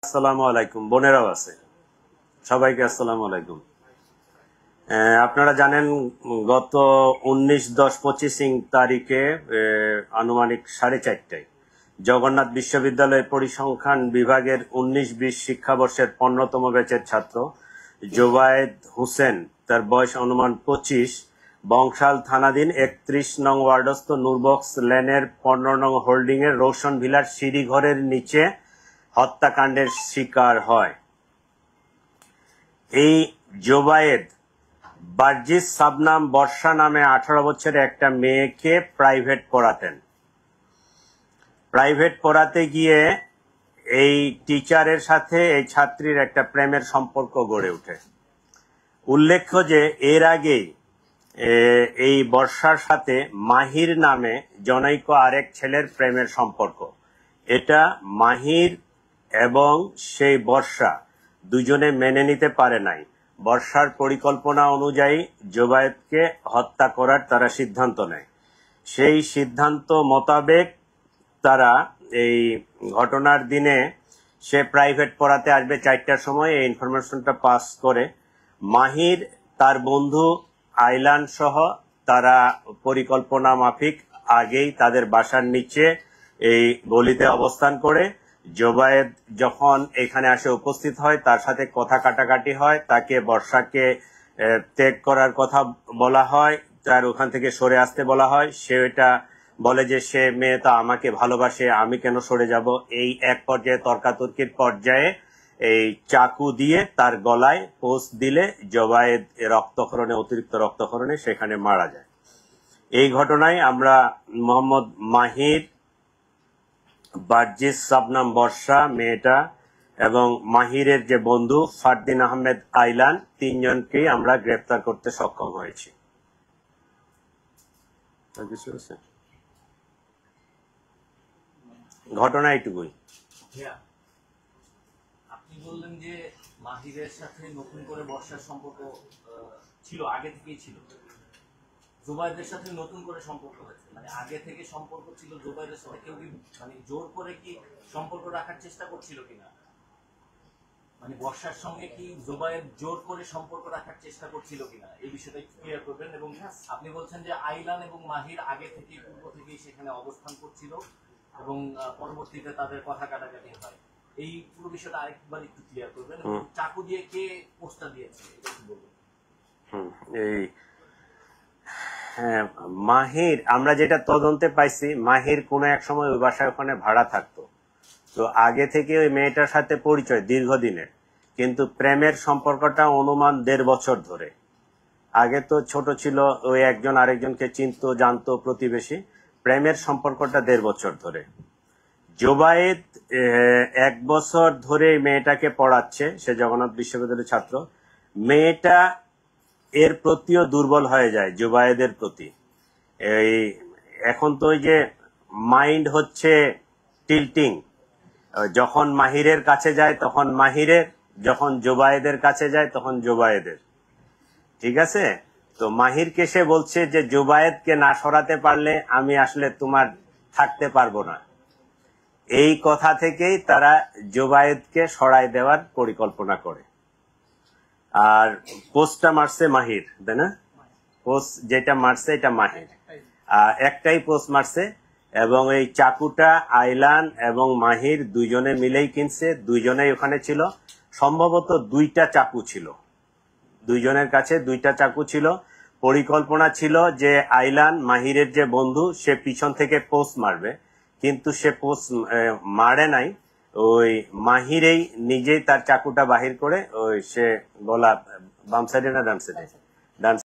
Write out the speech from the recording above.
আসসালামু আলাইকুম। বোনেরাও আছে, সবাইকে আসসালামু আলাইকুম। আপনারা জানেন গত 19/10/25 তারিখে আনুমানিক 4:30টায় জগন্নাথ বিশ্ববিদ্যালয় পরিসংখ্যান বিভাগের 19-20 শিক্ষাবর্ষের 15তম ব্যাচের ছাত্র জোবায়েদ হোসেন, তার বয়স অনুমান 25, বংশাল থানাধীন 31 নং ওয়ার্ডস্থ নূরবক্স লেনের 15 নং হোল্ডিং এর রোশন ভিলার সিঁড়ি ঘরের নিচে হত্যাকাণ্ডের শিকার হয়। এই জোবায়েদ বার্জিস সাবনাম বর্ষা নামে 18 বছরের একটা মেয়েকে প্রাইভেট পড়াতেন। প্রাইভেট পড়াতে গিয়ে এই টিচারের সাথে এই ছাত্রীর একটা প্রেমের সম্পর্ক গড়ে ওঠে। উল্লেখ্য যে এর আগেই এই বর্ষার সাথে মাহির নামে জনৈক আরেক ছেলের প্রেমের সম্পর্ক। এটা মাহির এবং সেই বর্ষা দুজনে মেনে নিতে পারে নাই। বর্ষার পরিকল্পনা অনুযায়ী জোবায়েদকে হত্যা করার তারা সিদ্ধান্ত নেয়। সেই সিদ্ধান্ত মোতাবেক তারা এই ঘটনার দিনে সে প্রাইভেট পড়াতে আসবে 4টার সময় এই ইনফরমেশনটা পাস করে মাহির তার বন্ধু আইলান সহ তারা পরিকল্পনা মাফিক আগেই তাদের বাসার নিচে এই গলিতে অবস্থান করে জোবায়েদ যখন এখানে আসে উপস্থিত হয়, তার সাথে কথা কাটাকাটি হয়, তাকে বর্ষাকে ত্যাগ করার কথা বলা হয়, তার ওখান থেকে সরে আসতে বলা হয়। সে এটা বলে যে সে মেয়ে তো আমাকে ভালোবাসে, আমি কেন সরে যাব। এই এক পর্যায়ে তর্কাতর্কির পর্যায়ে এই চাকু দিয়ে তার গলায় পোস্ট দিলে জোবায়েদ রক্তক্ষরণে, অতিরিক্ত রক্তক্ষরণে সেখানে মারা যায়। এই ঘটনায় আমরা মোহাম্মদ মাহির, বার্জিস সাবনাম বর্ষা মেয়েটা এবং মাহিরের যে বন্ধু ফারদিন আহমেদ আইলান, 3 জনকেই আমরা গ্রেপ্তার করতে সক্ষম হয়েছি। ঘটনা এইটুকুই। আপনি বললেন যে মাহিরের সাথে নতুন করে বর্ষার সম্পর্ক ছিল, আগে থেকেই ছিল। জোবায়েদের সাথে নতুন করে সম্পর্ক হয়েছে, মানে আগে থেকে সম্পর্ক ছিল জোবায়েদের সাথে। কেউ কি মানে জোর করে কি সম্পর্ক রাখার চেষ্টা করছিল কিনা, মানে বর্ষার সঙ্গে কি জোবায়েদ জোর করে সম্পর্ক রাখার চেষ্টা করছিল কিনা, এই বিষয়টা ক্লিয়ার করবেন। এবং আপনি বলছেন যে আইলান এবং মাহির আগে থেকেই, পূর্ব থেকেই সেখানে অবস্থান করছিল এবং পরবর্তীতে তাদের কথা কাটাকাটি হয়। এই পুরো বিষয়টা আরেকবার একটু ক্লিয়ার করবেন। চাকু দিয়ে কে পোস্টটা দিয়েছে এটা কি বলবেন? হ্যাঁ, মাহির, আমরা যেটা তদন্তে পাইছি, মাহির কোনো এক সময় ওই বাসায় ওখানে ভাড়া থাকতো। তো আগে থেকে ওই মেয়েটার সাথে পরিচয় দীর্ঘদিনের, কিন্তু প্রেমের সম্পর্কটা অনুমান 1.5 বছর ধরে। আগে তো ছোট ছিল, ওই একজন আরেকজনকে চিনতো, জানতো, প্রতিবেশী। প্রেমের সম্পর্কটা 1.5 বছর ধরে। জোবায়েদ 1 বছর ধরে মেয়েটাকে পড়াচ্ছে, সে জগন্নাথ বিশ্ববিদ্যালয়ের ছাত্র। মেয়েটা এর প্রতিও দুর্বল হয়ে যায় জোবায়েদের প্রতি। এই এখন তো ওই যে মাইন্ড হচ্ছে টিল্টিং, যখন মাহিরের কাছে যায় তখন মাহিরের, যখন জোবায়েদের কাছে যায় তখন জোবায়েদের। ঠিক আছে, তো মাহিরকে সে বলছে যে জোবায়েদকে না সরাতে পারলে আমি আসলে তোমার থাকতে পারবো না। এই কথা থেকেই তারা জোবায়েদকে সরায় দেওয়ার পরিকল্পনা করে। আর পোস্টটা মারছে মাহির, তাই না? পোস্ট যেটা মারছে এটা মাহির, একটাই পোস্ট মারছে। এবং এই চাকুটা আইলান এবং মাহির দুইজনে মিলেই কিনছে, দুইজনেই ওখানে ছিল। সম্ভবত 2টা চাকু ছিল, দুইজনের কাছে 2টা চাকু ছিল। পরিকল্পনা ছিল যে আইলান, মাহিরের যে বন্ধু, সে পিছন থেকে পোস্ট মারবে, কিন্তু সে পোস্ট মারে নাই। ওই মাহিরেই নিজেই তার চাকুটা বাহির করে ওই সে গলা বাম সাইডে না ডান সাইডে, ডান